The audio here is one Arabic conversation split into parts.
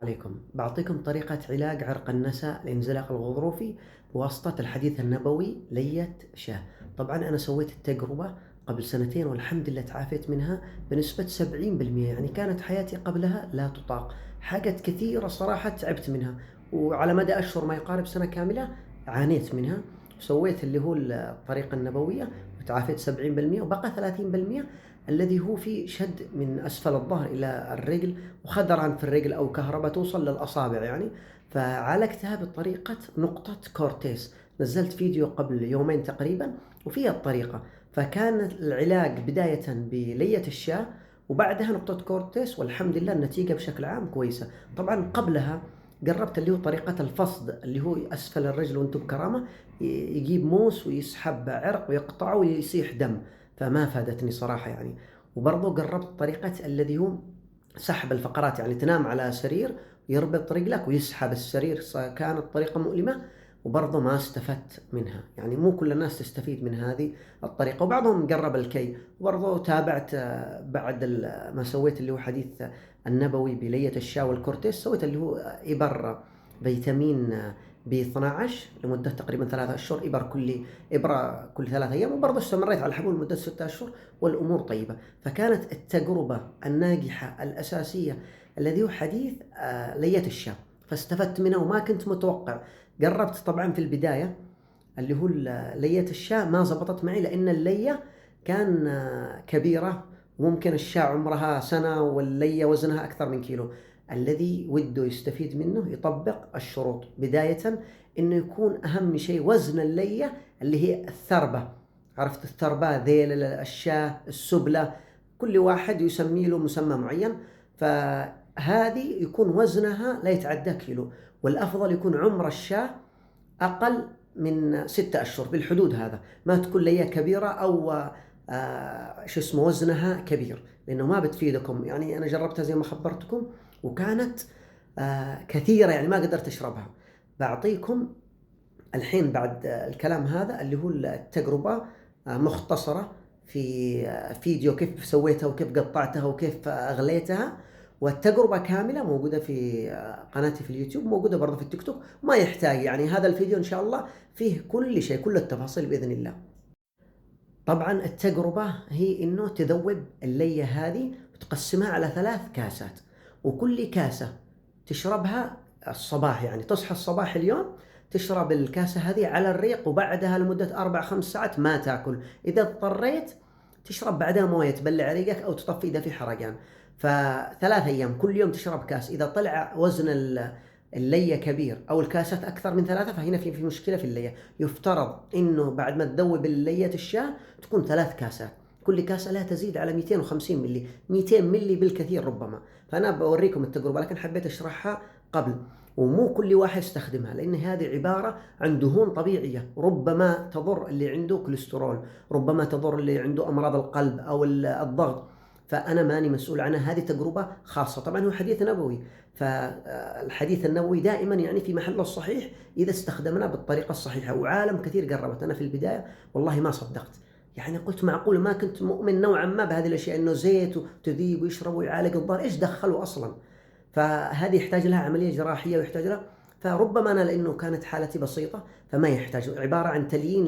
عليكم بعطيكم طريقة علاج عرق النسا الانزلاق الغضروفي بواسطة الحديث النبوي لية شاه. طبعا أنا سويت التجربة قبل سنتين والحمد لله تعافيت منها بنسبة 70%. يعني كانت حياتي قبلها لا تطاق، حاجات كثيرة صراحة تعبت منها، وعلى مدى أشهر ما يقارب سنة كاملة عانيت منها. سويت اللي هو الطريقة النبوية وتعافيت 70%، وبقى 30% الذي هو في شد من أسفل الظهر إلى الرجل، وخدران في الرجل أو كهرباء توصل للأصابع يعني. فعالجتها بطريقة نقطة كورتيس، نزلت فيديو قبل يومين تقريبا وفيها الطريقة. فكان العلاج بداية بلية الشاة وبعدها نقطة كورتيس، والحمد لله النتيجة بشكل عام كويسة. طبعا قبلها جربت اللي هو طريقة الفصد، اللي هو أسفل الرجل وانتم بكرامة يجيب موس ويسحب عرق ويقطعه ويصيح دم، فما فادتني صراحة يعني. وبرضه جربت طريقة الذي هو سحب الفقرات، يعني تنام على سرير يربط رجلك ويسحب السرير، كانت طريقة مؤلمة وبرضه ما استفدت منها. يعني مو كل الناس تستفيد من هذه الطريقة، وبعضهم جرب الكي. وبرضه تابعت بعد ما سويت اللي هو حديث النبوي بلية الشاة والكورتيس، سويت اللي هو إبر فيتامين ب 12 لمدة تقريبا 3 أشهر، إبرة كل 3 أيام، وبرضه استمريت على الحبول لمدة 6 أشهر والأمور طيبة. فكانت التجربة الناجحة الأساسية الذي هو حديث لية الشام، فاستفدت منه وما كنت متوقع. جربت طبعا في البداية اللي هو لية الشاة، ما زبطت معي لأن اللية كان كبيرة، وممكن الشاة عمرها سنة واللية وزنها أكثر من كيلو. الذي وده يستفيد منه يطبق الشروط بداية، إنه يكون أهم شيء وزن اللية اللي هي الثربة. عرفت الثربة ذيل الشاة السبلة، كل واحد يسمي له مسمى معين. فهذه يكون وزنها لا يتعدى كيلو، والأفضل يكون عمر الشاة أقل من 6 أشهر بالحدود هذا، ما تكون ليا كبيرة أو شو اسمه وزنها كبير، لأنه ما بتفيدكم. يعني أنا جربتها زي ما خبرتكم وكانت كثيرة، يعني ما قدرت أشربها. بعطيكم الحين بعد الكلام هذا اللي هو التجربة مختصرة في فيديو كيف سويتها وكيف قطعتها وكيف أغليتها، والتجربة كاملة موجودة في قناتي في اليوتيوب، موجودة برضه في التيك توك. ما يحتاج يعني هذا الفيديو إن شاء الله فيه كل شيء، كل التفاصيل بإذن الله. طبعا التجربة هي إنه تذوب اللية هذه وتقسمها على 3 كاسات، وكل كاسة تشربها الصباح، يعني تصحى الصباح اليوم تشرب الكاسة هذه على الريق، وبعدها لمدة 4 5 ساعات ما تاكل. إذا اضطريت تشرب بعدها موية تبلع ريقك أو تطفي إذا في حرقان. ف3 أيام كل يوم تشرب كاس. إذا طلع وزن اللية كبير أو الكاسات أكثر من 3، فهنا في مشكلة في اللية. يفترض إنه بعد ما تذوب اللية الشاة تكون 3 كاسات، كل كاسة لا تزيد على 250 ملي، 200 ملي بالكثير ربما. فأنا بوريكم التجربة لكن حبيت أشرحها قبل. ومو كل واحد يستخدمها، لأن هذه عبارة عن دهون طبيعية، ربما تضر اللي عنده كوليسترول، ربما تضر اللي عنده أمراض القلب أو الضغط. فأنا ماني مسؤول عنها، هذه تجربة خاصة. طبعا هو حديث نبوي، فالحديث النبوي دائما يعني في محله الصحيح إذا استخدمنا بالطريقة الصحيحة. وعالم كثير قربت. أنا في البداية والله ما صدقت، يعني قلت معقول، ما كنت مؤمن نوعا ما بهذه الأشياء، إنه زيت وتذيب ويشرب ويعالج الظهر، إيش دخلوا أصلا؟ فهذه يحتاج لها عملية جراحية ويحتاج لها. فربما أنا لأنه كانت حالتي بسيطة فما يحتاج، عبارة عن تليين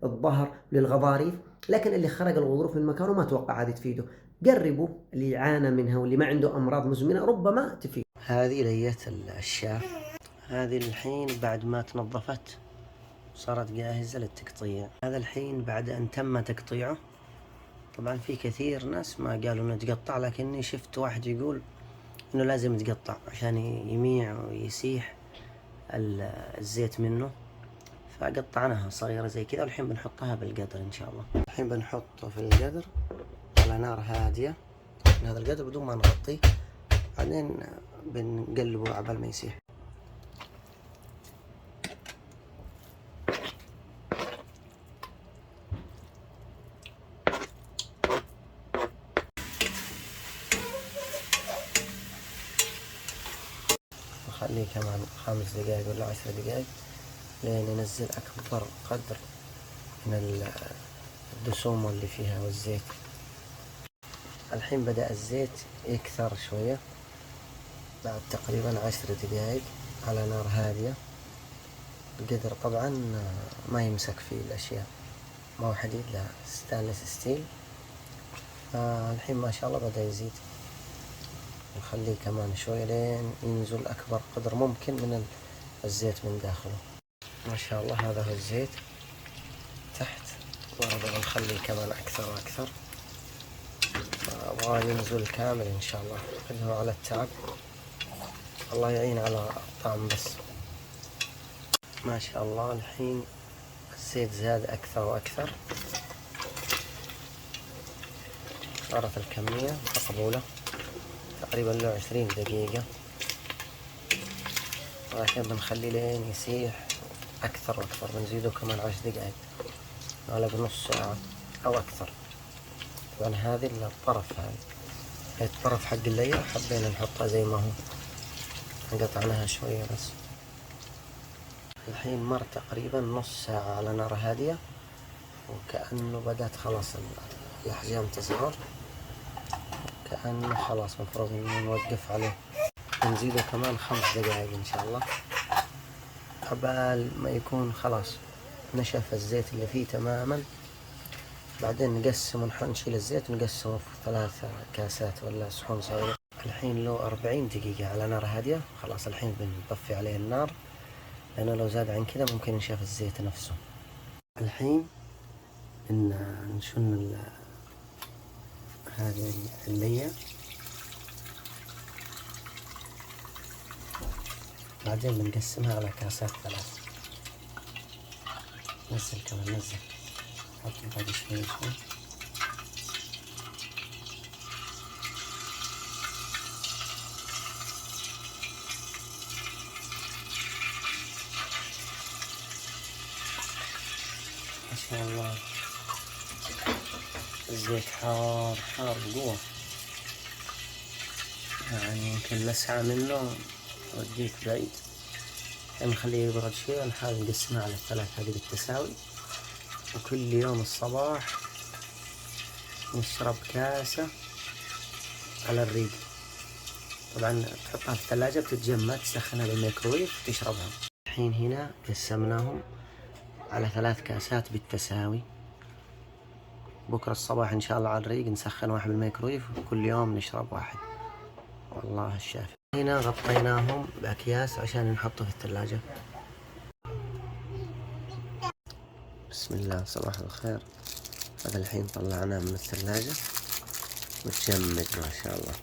للظهر للغضاريف. لكن اللي خرج الغضروف من مكانه ما أتوقع هذه تفيده. جربوا اللي يعانى منها واللي ما عنده أمراض مزمنة ربما تفيد. هذه لية الشاة، هذه الحين بعد ما تنظفت صارت جاهزة للتقطيع. هذا الحين بعد أن تم تقطيعه. طبعا في كثير ناس ما قالوا انه تقطع، لكني شفت واحد يقول انه لازم يتقطع عشان يميع ويسيح الزيت منه. فقطعناها صغيرة زي كذا، والحين بنحطها بالقدر ان شاء الله. الحين بنحطه في القدر على نار هادية، هذا القدر بدون ما نغطيه، بعدين بنقلبه عبال ما يسيح. نخليه كمان 5 دقايق ولا 10 دقايق لين ينزل أكبر قدر من الدسوم اللي فيها والزيت. الحين بدأ الزيت يكثر شوية، بعد تقريبا 10 دقايق على نار هادية. القدر طبعا ما يمسك فيه الأشياء، ما هو حديد، لا ستانلس ستيل. الحين ما شاء الله بدأ يزيد، نخليه كمان شوي لين ينزل أكبر قدر ممكن من الزيت من داخله. ما شاء الله هذا هو الزيت تحت، وربنا نخليه كمان أكثر وأكثر. أبغاه ينزل كامل إن شاء الله. كله على التعب، الله يعين على الطعم بس. ما شاء الله الحين الزيت زاد أكثر وأكثر، صارت الكمية مقبولة، تقريبا له 20 دقيقة، ولكن بنخليه لين يسيح أكثر وأكثر. بنزيده كمان 10 دقايق على بنص ساعة أو أكثر. طبعا هذه الطرف، هذه الطرف حق اللية حبينا نحطها زي ما هو، قطعناها شوية بس. الحين مر تقريبا نص ساعة على نار هادية، وكأنه بدأت خلاص الأحجام تصغر، كأنه خلاص مفروض إنه نوقف عليه. نزيده كمان 5 دقايق إن شاء الله، قبل ما يكون خلاص نشف الزيت اللي فيه تماما. بعدين نقسم ونشيل الزيت ونقسمه في 3 كاسات ولا صحون صغيرة. الحين له 40 دقيقة على نار هادية. خلاص الحين بنطفي عليه النار، لأنه لو زاد عن كذا ممكن ينشف الزيت نفسه. الحين نشن هذه اللية، بعدين بنقسمها على كاسات 3. نزل كمان، نزل، حط باقي شوي شوي. ما شاء الله الزيت حار حار بقوة، يعني يمكن لسعة منه وديك بعيد. نخليه يبرد شوي ونحاول نقسمها على 3 هذه بالتساوي، وكل يوم الصباح نشرب كاسة على الريق. طبعا تحطها في الثلاجة بتتجمد، تسخنها بالميكرويف وتشربها. الحين هنا قسمناهم على 3 كاسات بالتساوي. بكرة الصباح إن شاء الله على الريق نسخن واحد بالميكرويف، وكل يوم نشرب واحد. والله الشافي. هنا غطيناهم بأكياس عشان نحطه في الثلاجة. بسم الله، صباح الخير. هذا الحين طلعناه من الثلاجة متجمد ما شاء الله،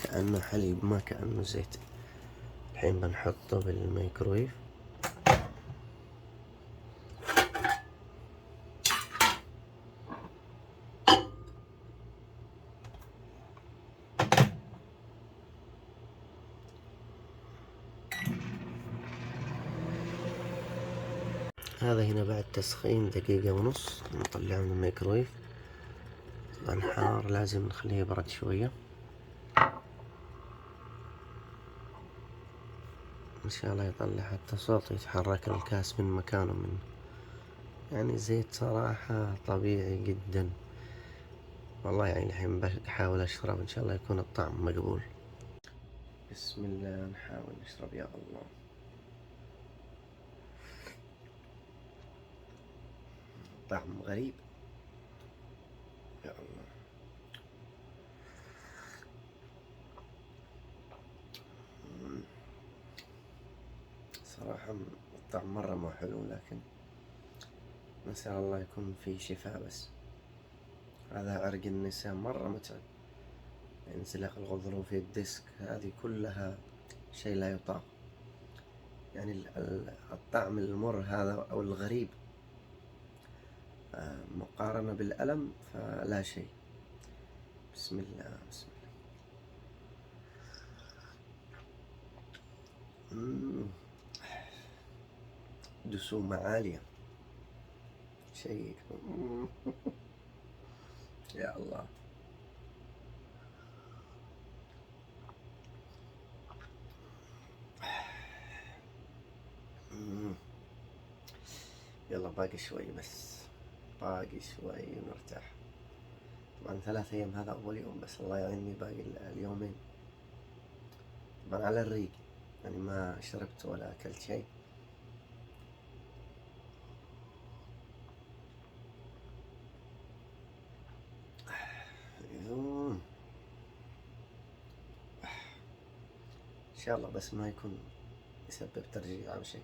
كأنه حليب ما كأنه زيت. الحين بنحطه بالميكرويف. هذا هنا بعد تسخين 1.5 دقيقة نطلعه من الميكرويف. طبعا حار، لازم نخليه يبرد شوية. ان شاء الله يطلع حتى صوت يتحرك الكاس من مكانه، من يعني زيت صراحة طبيعي جدا. والله يعني الحين بحاول اشرب، ان شاء الله يكون الطعم مقبول. بسم الله، نحاول نشرب يا الله. طعم غريب يا الله. صراحة الطعم مرة مو حلو، لكن نسأل الله يكون فيه شفاء. بس هذا عرق النساء مرة متعب، انزلاق الغضروفي، الديسك، هذه كلها شيء لا يطاق. يعني الطعم المر هذا أو الغريب مقارنة بالألم فلا شيء. بسم الله، بسم الله. دسومة عالية، شيء يا الله. يلا باقي شوي بس، باقي شوي ونرتاح. طبعا 3 أيام هذا أول يوم بس، الله يعيني باقي اليومين. طبعا على الريق، يعني ما شربت ولا أكلت شيء. إن شاء الله بس ما يكون يسبب ترجيع أو شيء.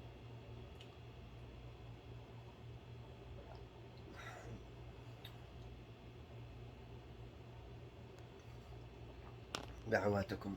دعواتكم.